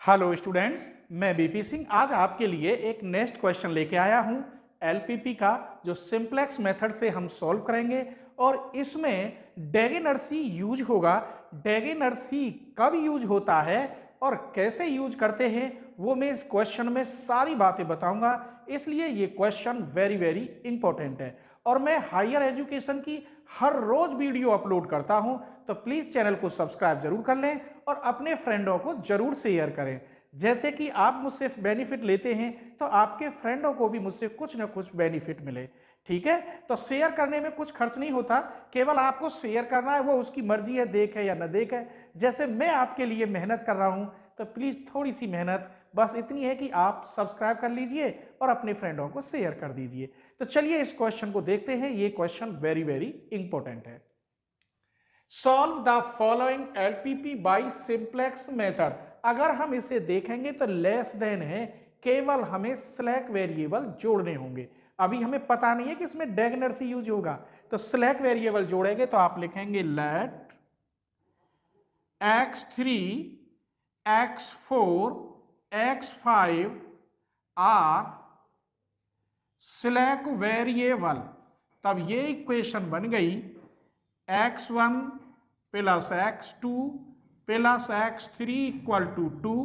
Hello students, मैं BP Singh आज आपके लिए एक नेक्स्ट क्वेश्चन लेके आया हूं एलपीपी का, जो सिंपलेक्स मेथड से हम सॉल्व करेंगे। और इसमें डेगेनर्सी यूज होगा। डेगेनर्सी कब यूज होता है और कैसे यूज करते हैं वो मैं इस क्वेश्चन में सारी बातें बताऊंगा। इसलिए ये क्वेश्चन वेरी वेरी इंपॉर्टेंट है और मैं हायर एजुकेशन की हर रोज वीडियो अपलोड करता हूं, तो प्लीज चैनल को सब्सक्राइब जरूर कर लें और अपने फ्रेंडों को जरूर शेयर करें। जैसे कि आप मुझसे बेनिफिट लेते हैं तो आपके फ्रेंडों को भी मुझसे कुछ ना कुछ बेनिफिट मिले। ठीक है, तो शेयर करने में कुछ खर्च नहीं होता, केवल आपको शेयर करना है, वो उसकी मर्जी है, देखे या न देखे। जैसे मैं आपके लिए मेहनत कर रहा हूं, तो प्लीज थोड़ी सी मेहनत बस इतनी है कि आप सब्सक्राइब कर लीजिए और अपने फ्रेंडों को शेयर कर दीजिए। तो चलिए इस क्वेश्चन को देखते हैं। ये क्वेश्चन वेरी वेरी इंपॉर्टेंट है। Solve the following LPP by simplex method. अगर हम इसे देखेंगे तो लेस देन है, केवल हमें स्लैक वेरिएबल जोड़ने होंगे। अभी हमें पता नहीं है कि इसमें डेगनर्सी यूज होगा, तो स्लैक वेरिएबल जोड़ेंगे तो आप लिखेंगे late x3 x4 x5 are slack variable. तब ये इक्वेशन बन गई x1 plus x2 plus x3 equal to 2,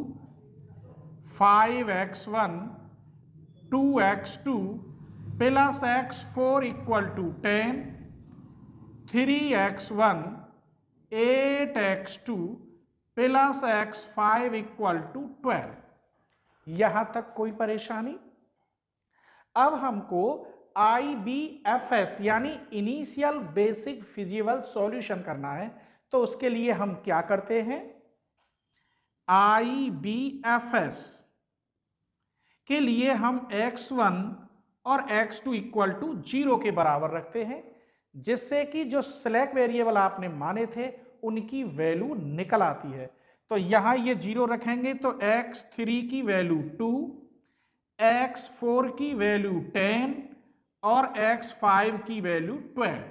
5x1 2x2 plus x4 equal to 10, 3x1 8x2 plus x5 equal to 12। यहां तक कोई परेशानी? अब हमको IBFS यानी इनिशियल बेसिक फिजिबल सॉल्यूशन करना है, तो उसके लिए हम क्या करते हैं? IBFS के लिए हम x1 और x2 इक्वल टू 0 के बराबर रखते हैं, जिससे कि जो स्लैक वेरिएबल आपने माने थे उनकी वैल्यू निकल आती है। तो यहां ये 0 रखेंगे तो x3 की वैल्यू 2, x4 की वैल्यू 10 और x5 की वैल्यू 12।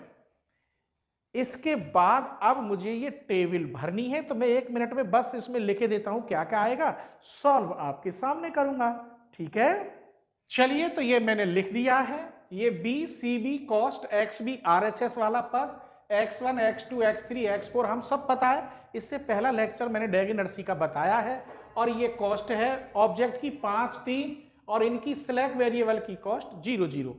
इसके बाद अब मुझे ये टेबल भरनी है, तो मैं 1 मिनट में बस इसमें लिखे देता हूं क्या क्या आएगा, सॉल्व आपके सामने करूंगा। ठीक है, चलिए तो ये मैंने लिख दिया है। ये B C B cost X B R H S वाला पद, x1 x2 x3 x4 हम सब पता है, इससे पहला लेक्चर मैंने डेगेनर्सी का बताया है। और ये कॉस्ट है ऑब्जेक्ट की 5 3 और इनकी स्लैक वेरिएबल की कॉस्ट 0 0।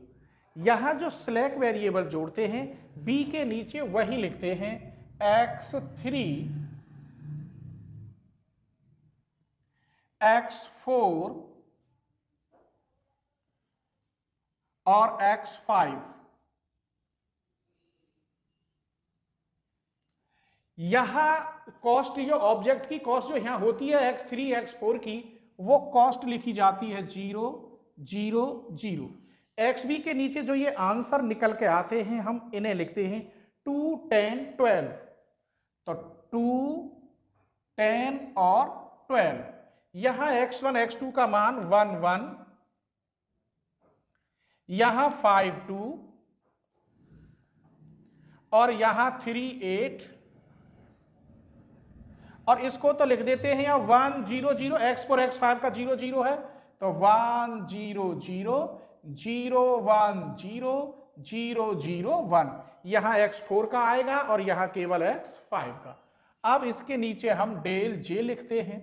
यहां जो स्लैक वेरिएबल जोड़ते हैं बी के नीचे वही लिखते हैं x3 x4 और x5। यहां कॉस्ट, जो ऑब्जेक्ट की कॉस्ट जो यहां होती है x3 x4 की, वो कॉस्ट लिखी जाती है 0 0 0। XB के नीचे जो ये आंसर निकल के आते हैं हम इन्हें लिखते हैं 2 10 12। तो 2 10 और 12। यहां x1 x2 का मान 1 1, यहां 5 2 और यहां 3 8। और इसको तो लिख देते हैं यहां 1 0 0, x4 x5 का 0 0 है, तो 1 0 0 0 1 0 0 0 1। यहां x4 का आएगा और यहां केवल x5 का। अब इसके नीचे हम डेल जे लिखते हैं।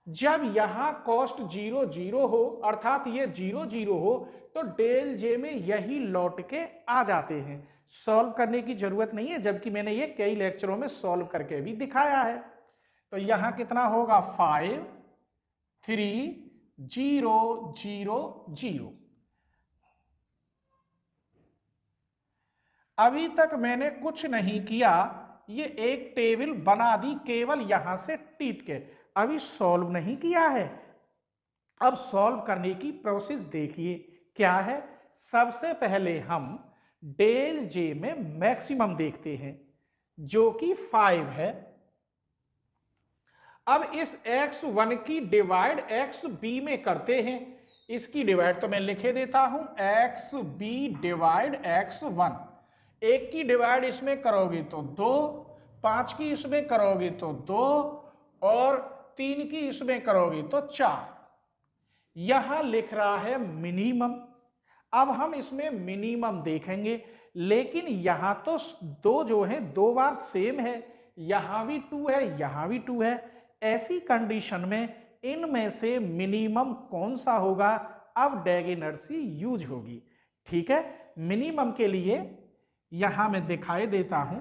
जब यहां कॉस्ट 0 0 हो, अर्थात ये 0 0 हो, तो डेल जे में यही लौट के आ जाते हैं। सॉल्व करने की जरूरत नहीं है, जबकि मैंने ये कई लेक्चरों में सॉल्व करके भी दिखाया है। तो यहां कितना होगा 5 3 0 0 0। अभी तक मैंने कुछ नहीं किया, ये एक टेबल बना दी केवल यहां से टीप के, अभी सॉल्व नहीं किया है। अब सॉल्व करने की प्रोसेस देखिए क्या है। सबसे पहले हम डेल जे में मैक्सिमम देखते हैं जो कि 5 है। अब इस x1 की डिवाइड xb में करते हैं। इसकी डिवाइड तो मैं लिखे देता हूं xb डिवाइड x1। एक की डिवाइड इसमें करोगे तो 2, 5 की इसमें करोगे तो 2 और 3 की इसमें करोगे तो 4। यहां लिख रहा है मिनिमम। अब हम इसमें मिनिमम देखेंगे, लेकिन यहां तो दो जो है 2 बार सेम है, यहां भी 2 है, यहां भी 2 है। ऐसी कंडीशन में इनमें से मिनिमम कौन सा होगा? अब डेगेनर्सी यूज होगी। ठीक है, मिनिमम के लिए यहां मैं दिखाई देता हूं।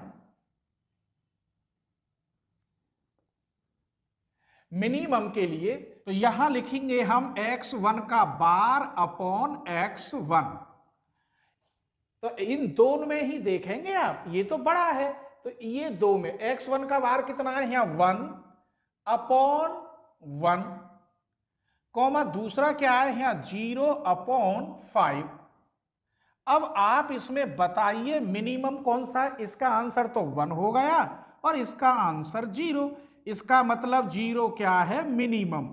मिनिमम के लिए तो यहां लिखेंगे हम x1 का बार अपॉन x1। तो इन दोनों में ही देखेंगे आप, ये तो बड़ा है, तो ये दो में x1 का बार कितना है? यहां 1 अपॉन 1, कॉमा दूसरा क्या है? यहां 0 अपॉन 5। अब आप इसमें बताइए मिनिमम कौन सा है? इसका आंसर तो 1 हो गया और इसका आंसर 0। इसका मतलब 0 क्या है? मिनिमम।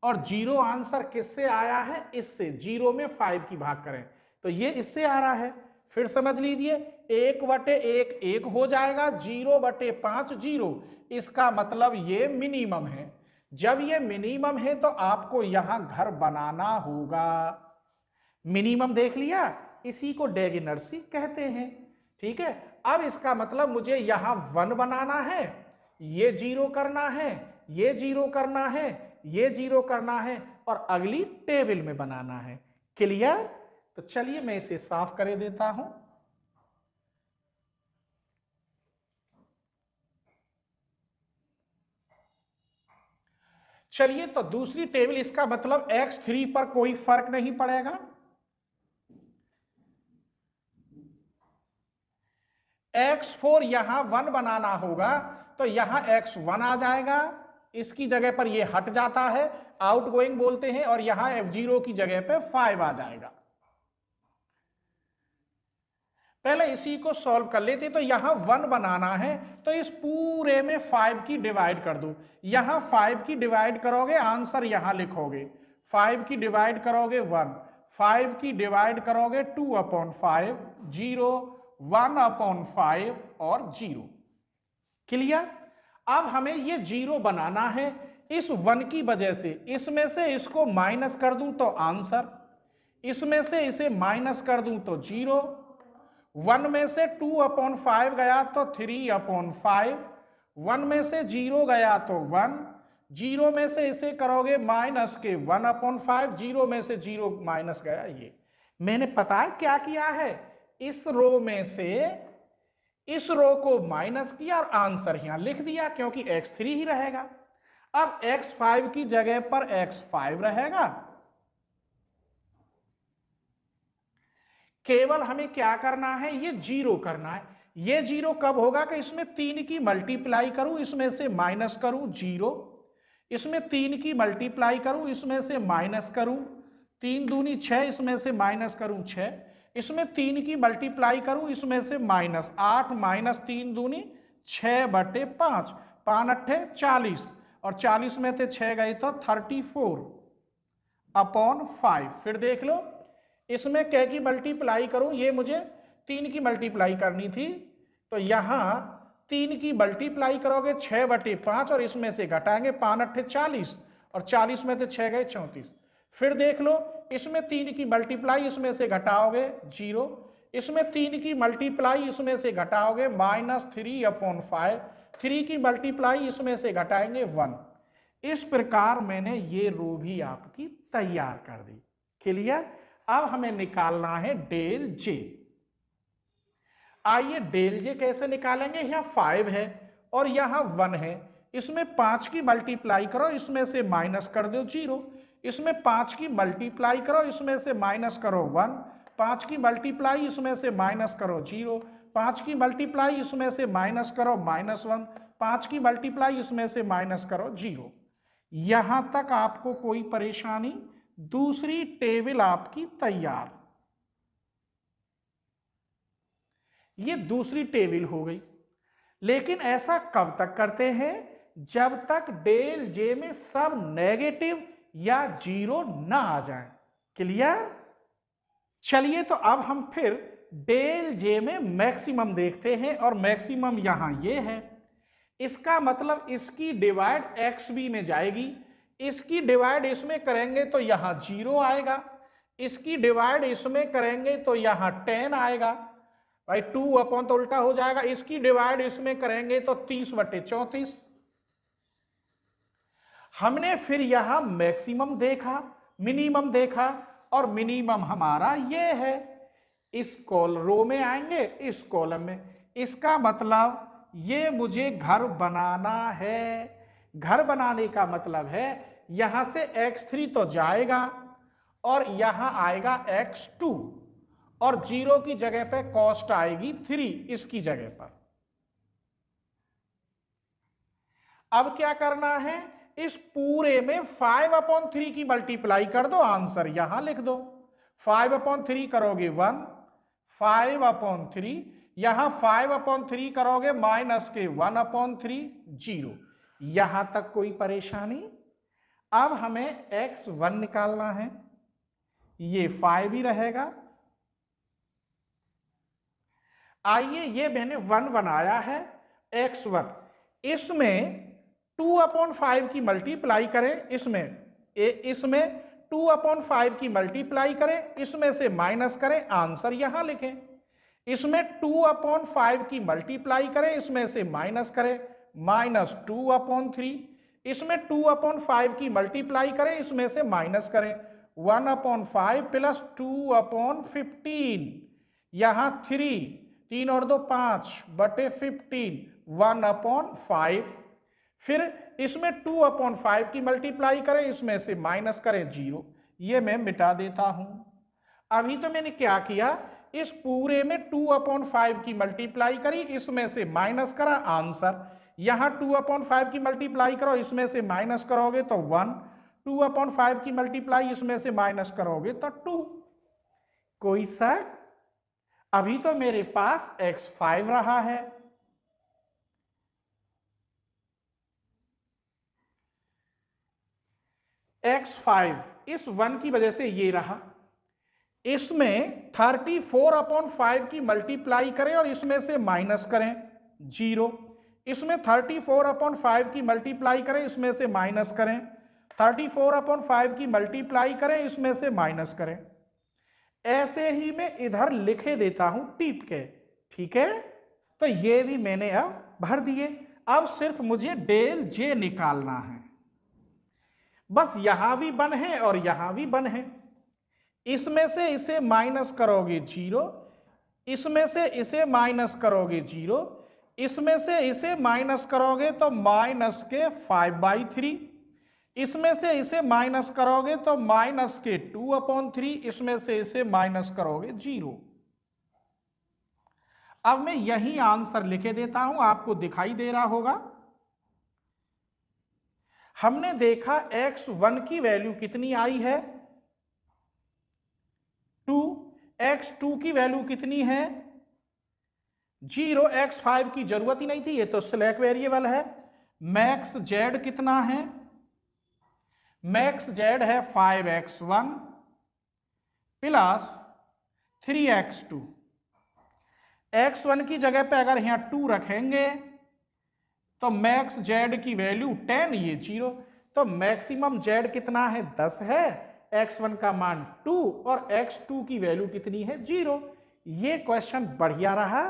और 0 आंसर किससे आया है? इससे। 0 में 5 की भाग करें तो ये इससे आ रहा है। फिर समझ लीजिए 1/1 1 हो जाएगा, 0/5 0। इसका मतलब ये मिनिमम है। जब ये मिनिमम है तो आपको यहां घर बनाना होगा। मिनिमम देख लिया, इसी को डेगेनर्सी कहते हैं। ठीक है, अब इसका मतलब मुझे यहां 1 बनाना है, ये 0 करना है, ये 0 करना है, ये 0 करना है और अगली टेबल में बनाना है। क्लियर? तो चलिए मैं इसे साफ कर देता हूं। चलिए, तो दूसरी टेबल, इसका मतलब x3 पर कोई फर्क नहीं पड़ेगा। x4 यहां 1 बनाना होगा तो यहां x1 आ जाएगा, इसकी जगह पर ये हट जाता है, आउटगोइंग बोलते हैं, और यहां f0 की जगह पे 5 आ जाएगा। पहले इसी को सॉल्व कर लेते। तो यहां 1 बनाना है तो इस पूरे में 5 की डिवाइड कर दो। यहां 5 की डिवाइड करोगे, आंसर यहां लिखोगे। 5 की डिवाइड करोगे 1, 5 की डिवाइड करोगे 2/5, 0, 1/5 और 0। क्लियर? अब हमें ये 0 बनाना है इस 1 की वजह से। इसमें से इसको माइनस कर दूं तो आंसर, इसमें से इसे माइनस कर दूं तो 0, 1 में से 2/5 गया तो 3/5, 1 में से 0 गया तो 1, 0 में से इसे करोगे माइनस के 1/5, 0 में से 0 माइनस गया। ये मैंने पता है क्या किया है, इस रो में से इस रो को माइनस किया और आंसर यहां लिख दिया, क्योंकि x3 ही रहेगा। अब x5 की जगह पर x5 रहेगा। केवल हमें क्या करना है? ये 0 करना है। ये 0 कब होगा? कि इसमें 3 की मल्टीप्लाई करूं, इसमें से माइनस करूं 0, इसमें 3 की मल्टीप्लाई करूं, इसमें से माइनस करूं 3 दूनी 6, इसमें से माइनस करूं 6, इसमें 3 की मल्टीप्लाई करूं, इसमें से माइनस 8, माइनस 3 दूनी 6/5, 5×8 40, और 40 में से 6 गए तो 34/5। फिर देख लो, इसमें क्या की मल्टीप्लाई करूं? ये मुझे 3 की मल्टीप्लाई करनी थी, तो यहां 3 की मल्टीप्लाई करोगे 6/5 और इसमें से घटाएंगे 5×8 40, और 40 में से 6 गए 34। फिर देख लो, इसमें 3 की मल्टीप्लाई, इसमें से घटाओगे 0, इसमें 3 की मल्टीप्लाई, इसमें से घटाओगे -3/5, 3 की मल्टीप्लाई, इसमें से घटाएंगे 1। इस प्रकार मैंने ये रो भी आपकी तैयार कर दी। क्लियर? अब हमें निकालना है डेल जे। आइए डेल जे कैसे निकालेंगे? यहां 5 है और यहां 1 है, इसमें 5 की मल्टीप्लाई करो, इसमें से माइनस कर दो 0, इसमें 5 की मल्टीप्लाई करो, इसमें से माइनस करो 1, 5 की मल्टीप्लाई, इसमें से माइनस करो 0, 5 की मल्टीप्लाई, इसमें से माइनस करो -1, 5 की मल्टीप्लाई, इसमें से माइनस करो 0। यहां तक आपको कोई परेशानी? दूसरी टेबल आपकी तैयार। ये दूसरी टेबल हो गई, लेकिन ऐसा कब तक करते हैं? जब तक डेल जे में सब नेगेटिव या 0 ना आ जाए। क्लियर? चलिए, तो अब हम फिर डेल जे में मैक्सिमम देखते हैं, और मैक्सिमम यहां ये है। इसका मतलब इसकी डिवाइड XB में जाएगी, इसकी डिवाइड इसमें करेंगे तो यहां 0 आएगा, इसकी डिवाइड इसमें करेंगे तो यहां 10 आएगा भाई, 2 अपॉन तो उल्टा हो जाएगा, इसकी डिवाइड इसमें करेंगे तो 30/34। हमने फिर यहां मैक्सिमम देखा, मिनिमम देखा, और मिनिमम हमारा ये है। इस रो में आएंगे, इस कॉलम में, इसका मतलब ये मुझे घर बनाना है। घर बनाने का मतलब है यहां से x3 तो जाएगा और यहां आएगा x2 और 0 की जगह पे कॉस्ट आएगी 3 इसकी जगह पर। अब क्या करना है, इस पूरे में 5/3 की मल्टीप्लाई कर दो, आंसर यहां लिख दो। 5/3 करोगे 1, 5/3, यहां 5/3 करोगे माइनस के 1/3, 0। यहां तक कोई परेशानी? अब हमें x1 निकालना है, ये 5 ही रहेगा। आइए ये मैंने 1 बनाया है, x1, इसमें 2/5 की मल्टीप्लाई करें, इसमें 2/5 की मल्टीप्लाई करें, इसमें से माइनस करें, आंसर यहां लिखें। इसमें 2/5 की मल्टीप्लाई करें, इसमें से माइनस करें, -2/3। इसमें 2/5 की मल्टीप्लाई करें, इसमें से माइनस करें, 1/5 प्लस 2/15, यहां 3 और 2 5/15, 1/5। फिर इसमें 2/5 की मल्टीप्लाई करें, इसमें से माइनस करें, 0। ये मैं मिटा देता हूं। अभी तो मैंने क्या किया, इस पूरे में 2/5 की मल्टीप्लाई करी, इसमें से माइनस करा, आंसर। यहां 2/5 की मल्टीप्लाई करो, इसमें से माइनस करोगे तो 1, 2/5 की मल्टीप्लाई इसमें से माइनस करोगे तो 2। कोई शक? अभी तो मेरे पास x5 रहा है। x5 इस 1 की वजह से ये रहा, इसमें 34/5 की मल्टीप्लाई करें और इसमें से माइनस करें, 0। इसमें 34/5 की मल्टीप्लाई करें, इसमें से माइनस करें, 34/5 की मल्टीप्लाई करें, इसमें से माइनस करें। ऐसे ही मैं इधर लिखे देता हूं टीप के, ठीक है। तो ये भी मैंने अब भर दिए। अब सिर्फ मुझे डेल जे निकालना है। बस यहां भी 1 है और यहां भी 1 है। इसमें से इसे माइनस करोगे 0, इसमें से इसे माइनस करोगे 0, इसमें से इसे माइनस करोगे तो माइनस के 5/3, इसमें से इसे माइनस करोगे तो माइनस के 2/3, इसमें से इसे माइनस करोगे 0। अब मैं यही आंसर लिखे देता हूं, आपको दिखाई दे रहा होगा। हमने देखा x1 की वैल्यू कितनी आई है, 2, x2 की वैल्यू कितनी है, 0, x5 की जरूरत ही नहीं थी, ये तो स्लैक वेरिएबल है। मैक्स जेड कितना है, मैक्स जेड है 5x1 प्लस 3x2। x1 की जगह पे अगर यहां 2 रखेंगे तो मैक्स जेड की वैल्यू 10, ये 0। तो मैक्सिमम जेड कितना है, 10 है, x1 का मान 2 और x2 की वैल्यू कितनी है, 0। ये क्वेश्चन बढ़िया रहा।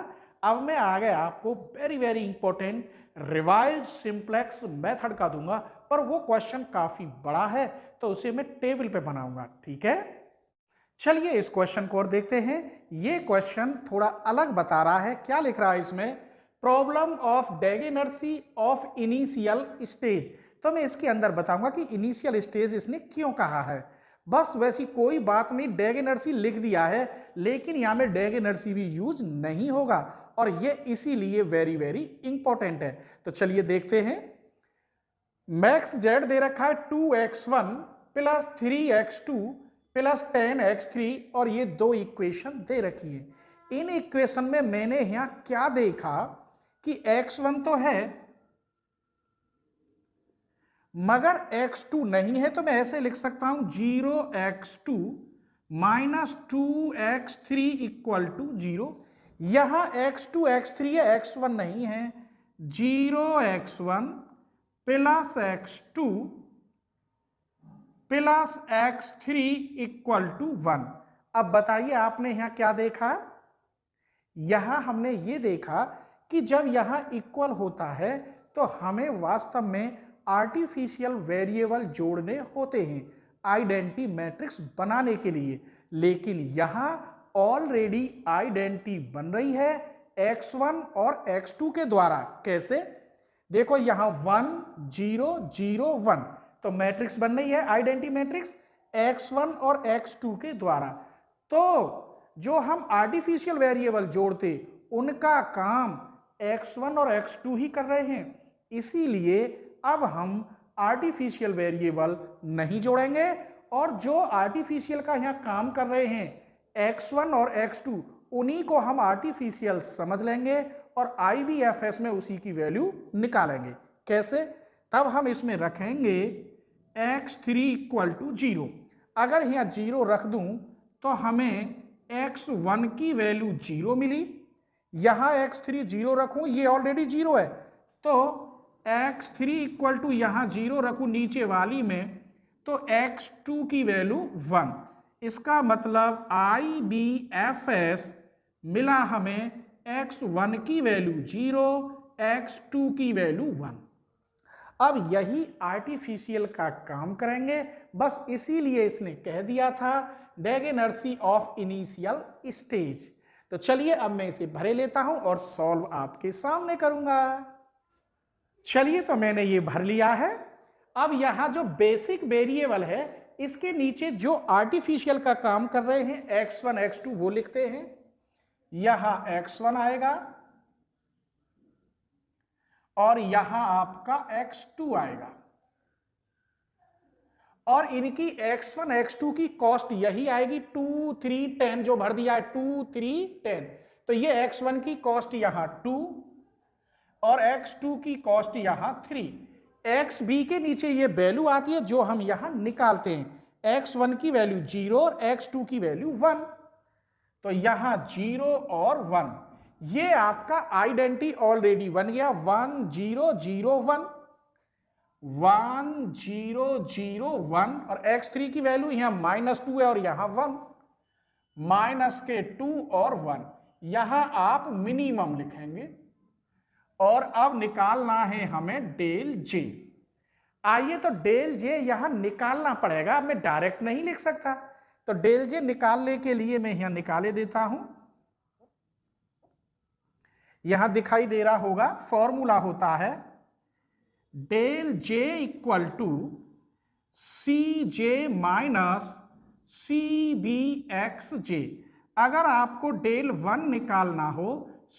अब मैं आगे आपको very very important revised simplex method का दूंगा, पर वो क्वेश्चन काफी बड़ा है तो उसे मैं टेबल पे बनाऊंगा, ठीक है। चलिए इस क्वेश्चन को और देखते हैं। ये क्वेश्चन थोड़ा अलग बता रहा है। क्या लिख रहा है इसमें, problem of degeneracy of initial stage. तो मैं इसके अंदर बताऊंगा कि इनिशियल स्टेज इसने क्यों कहा है। बस वैसी कोई बात नहीं, डेगेनर्सी लिख दिया है लेकिन यहां में डेगेनर्सी भी यूज नहीं होगा और ये इसीलिए वेरी वेरी इंपॉर्टेंट है। तो चलिए देखते हैं। मैक्स जेड दे रखा है 2x1 plus 3x2 plus 10x3 और ये दो इक्वेशन दे रखी है। इन इक्वेशन में मैंने यहां क्या देखा कि x1 तो है मगर x2 नहीं है, तो मैं ऐसे लिख सकता हूं 0x2 minus 2x3 equal to 0। यहां x2 x3 है, x1 नहीं है। 0x1 plus x2 plus x3 equal to 1। अब बताइए आपने यहां क्या देखा? यहां हमने ये देखा कि जब यहां इक्वल होता है तो हमें वास्तव में आर्टिफिशियल वेरिएबल जोड़ने होते हैं आइडेंटिटी मैट्रिक्स बनाने के लिए, लेकिन यहां ऑलरेडी आइडेंटिटी बन रही है x1 और x2 के द्वारा। कैसे? देखो यहां 1 0 0 1, तो मैट्रिक्स बन रही है आइडेंटिटी मैट्रिक्स x1 और x2 के द्वारा। तो जो हम आर्टिफिशियल वेरिएबल जोड़ते उनका काम x1 और x2 ही कर रहे हैं, इसीलिए अब हम आर्टिफिशियल वेरिएबल नहीं जोड़ेंगे और जो आर्टिफिशियल का यहां काम कर रहे हैं x1 और x2 उन्हीं को हम आर्टिफिशियल समझ लेंगे और IBFS में उसी की वैल्यू निकालेंगे। कैसे? तब हम इसमें रखेंगे x3 इक्वल टू 0। अगर यहाँ 0 रख दूं तो हमें x1 की वैल्यू 0 मिली, यहां x3 0 रखूं, ये ऑलरेडी 0 है, तो x3 इक्वल टू यहां 0 रखूं नीचे वाली में, तो x2 की वैल्यू 1। इसका मतलब IBFS मिला हमें x1 की वैल्यू 0, x2 की वैल्यू 1। अब यही आर्टिफिशियल का काम करेंगे, बस इसीलिए इसने कह दिया था डेगेनर्सी ऑफ इनिशियल स्टेज। तो चलिए अब मैं इसे भरे लेता हूं और सॉल्व आपके सामने करूंगा। चलिए तो मैंने ये भर लिया है। अब यहां जो बेसिक वेरिएबल है इसके नीचे जो आर्टिफिशियल का काम कर रहे हैं x1 x2 वो लिखते हैं। यहां x1 आएगा और यहां आपका x2 आएगा और इनकी x1 x2 की कॉस्ट यही आएगी 2 3 10, जो भर दिया है 2 3 10। तो ये x1 की कॉस्ट यहां 2 और x2 की कॉस्ट यहां 3। xb के नीचे ये वैल्यू आती है जो हम यहां निकालते हैं, x1 की वैल्यू 0 और x2 की वैल्यू 1। तो यहां 0 और 1, ये आपका आइडेंटिटी ऑलरेडी बन गया 1 0 0 1 1 0 0 1 और x3 की वैल्यू यहां -2 है और यहां 1, माइनस के 2 और 1, यहां आप मिनिमम लिखेंगे और अब निकालना है हमें डेल जे। आइए तो डेल जे यहां निकालना पड़ेगा, मैं डायरेक्ट नहीं लिख सकता, तो डेल जे निकालने के लिए मैं यहां निकाले देता हूं। यहां दिखाई दे रहा होगा फॉर्मूला होता है del J equal to C J minus C B X J. अगर आपको डेल 1 निकालना हो,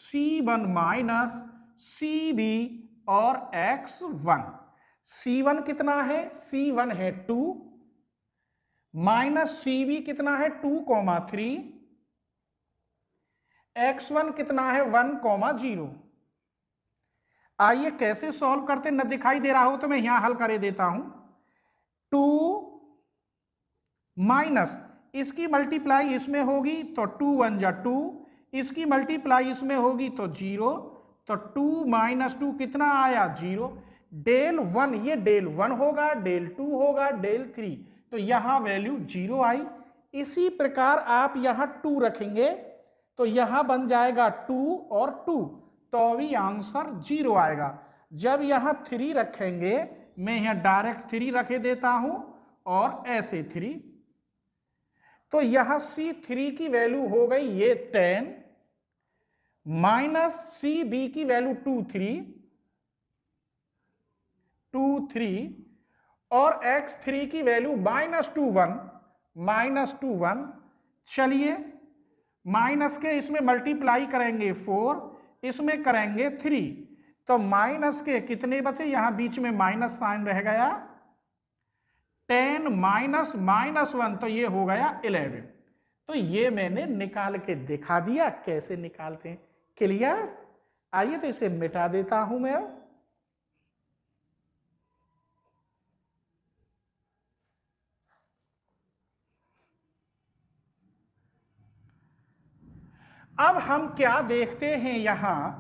C1 माइनस सी बी और x1। C1 कितना है? C1 है 2 माइनस CB कितना है 2,3, x1 कितना है 1,0। आइए कैसे सॉल्व करते, न दिखाई दे रहा हो तो मैं यहां हल कर देता हूं। 2 माइनस इसकी मल्टीप्लाई इसमें होगी तो 2 1 जा 2, इसकी मल्टीप्लाई इसमें होगी तो 0, तो 2 माइनस 2 कितना आया 0। डेल 1 ये डेल 1 होगा, डेल 2 होगा, डेल 3, तो यहां वैल्यू 0 आई। इसी प्रकार आप यहां 2 रखेंगे तो यहां बन जाएगा 2 और 2, तो भी आंसर 0 आएगा। जब यहां 3 रखेंगे, मैं यहां डायरेक्ट 3 रखे देता हूं और ऐसे 3, तो यहां C3 की वैल्यू हो गई ये 10 माइनस CB की वैल्यू 2 3 और x3 की वैल्यू -2 1। चलिए माइनस के इसमें मल्टीप्लाई करेंगे 4, इसमें करेंगे 3, तो माइनस के कितने बचे, यहां बीच में माइनस साइन रह गया, 10 माइनस -1, तो ये हो गया 11। तो ये मैंने निकाल के दिखा दिया कैसे निकालते हैं। क्लियर? आइए तो इसे मिटा देता हूं मैं। अब हम क्या देखते हैं, यहां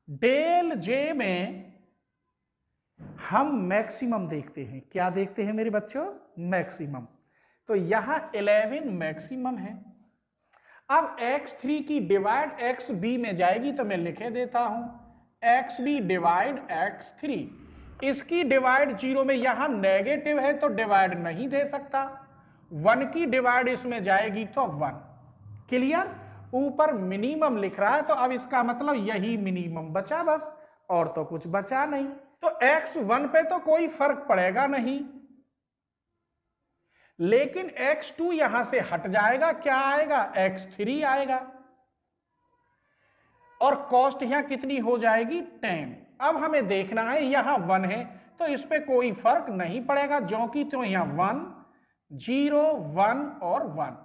डेल जे में हम मैक्सिमम देखते हैं। क्या देखते हैं मेरे बच्चों? मैक्सिमम। तो यहां 11 मैक्सिमम है। अब x3 की डिवाइड xb में जाएगी तो मैं लिखे देता हूं xb डिवाइड x3। इसकी डिवाइड 0 में यहां नेगेटिव है तो डिवाइड नहीं दे सकता। 1 की डिवाइड इसमें जाएगी तो 1। क्लियर? ऊपर मिनिमम लिख रहा है तो अब इसका मतलब यही मिनिमम बचा बस, और तो कुछ बचा नहीं। तो x1 पे तो कोई फर्क पड़ेगा नहीं, लेकिन x2 यहां से हट जाएगा। क्या आएगा? x3 आएगा। और कॉस्ट यहां कितनी हो जाएगी? 10। अब हमें देखना है, यहां 1 है तो इस पे कोई फर्क नहीं पड़ेगा, जो कि तो यहां 1 0 1 और 1।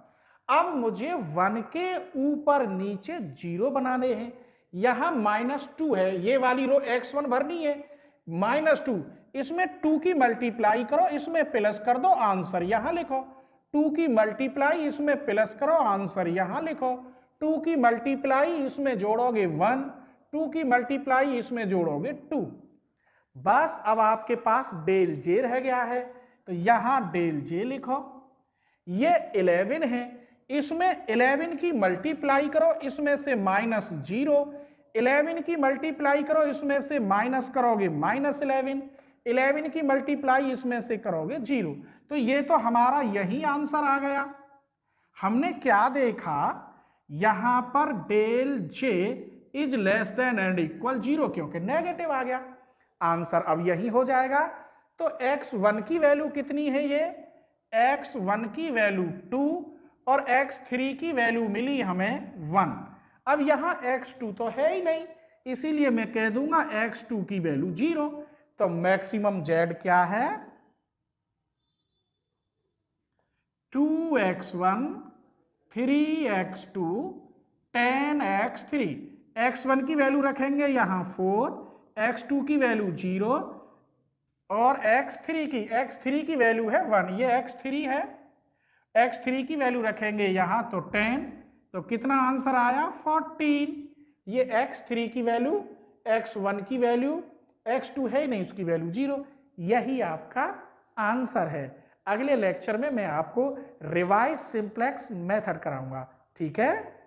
अब मुझे 1 के ऊपर नीचे 0 बनाने हैं। यहां -2 है, ये वाली रो x1 भरनी है। -2, इसमें 2 की मल्टीप्लाई करो, इसमें प्लस कर दो, आंसर यहां लिखो। 2 की मल्टीप्लाई, इसमें प्लस करो, आंसर यहां लिखो। 2 की मल्टीप्लाई, इसमें जोड़ोगे 1, 2 की मल्टीप्लाई, इसमें जोड़ोगे 2। बस अब आपके पास डेल जे रह गया है, तो यहां डेल जे लिखो। ये 11 है, इसमें 11 की मल्टीप्लाई करो, इसमें से -0। 11 की मल्टीप्लाई करो, इसमें से माइनस करोगे -11। 11 की मल्टीप्लाई इसमें से करोगे 0। तो ये तो हमारा यही आंसर आ गया। हमने क्या देखा? यहां पर del J is less than and equal 0, क्योंकि नेगेटिव आ गया। आंसर अब यही हो जाएगा। तो x1 की वैल्यू कितनी है? ये x1 की वैल्यू 2 और x3 की वैल्यू मिली हमें 1। अब यहां x2 तो है ही नहीं, इसीलिए मैं कह दूंगा x2 की वैल्यू 0। तो मैक्सिमम z क्या है? 2x1 3x2 10x3। x1 की वैल्यू रखेंगे यहां 4, x2 की वैल्यू 0 और x3 की वैल्यू है 1। ये x3 है, x3 की वैल्यू रखेंगे यहां तो 10। तो कितना आंसर आया? 14। ये x3 की वैल्यू, x1 की वैल्यू, x2 है नहीं, उसकी वैल्यू 0। यही आपका आंसर है। अगले लेक्चर में मैं आपको रिवाइज सिंप्लेक्स मेथड कराऊंगा। ठीक है?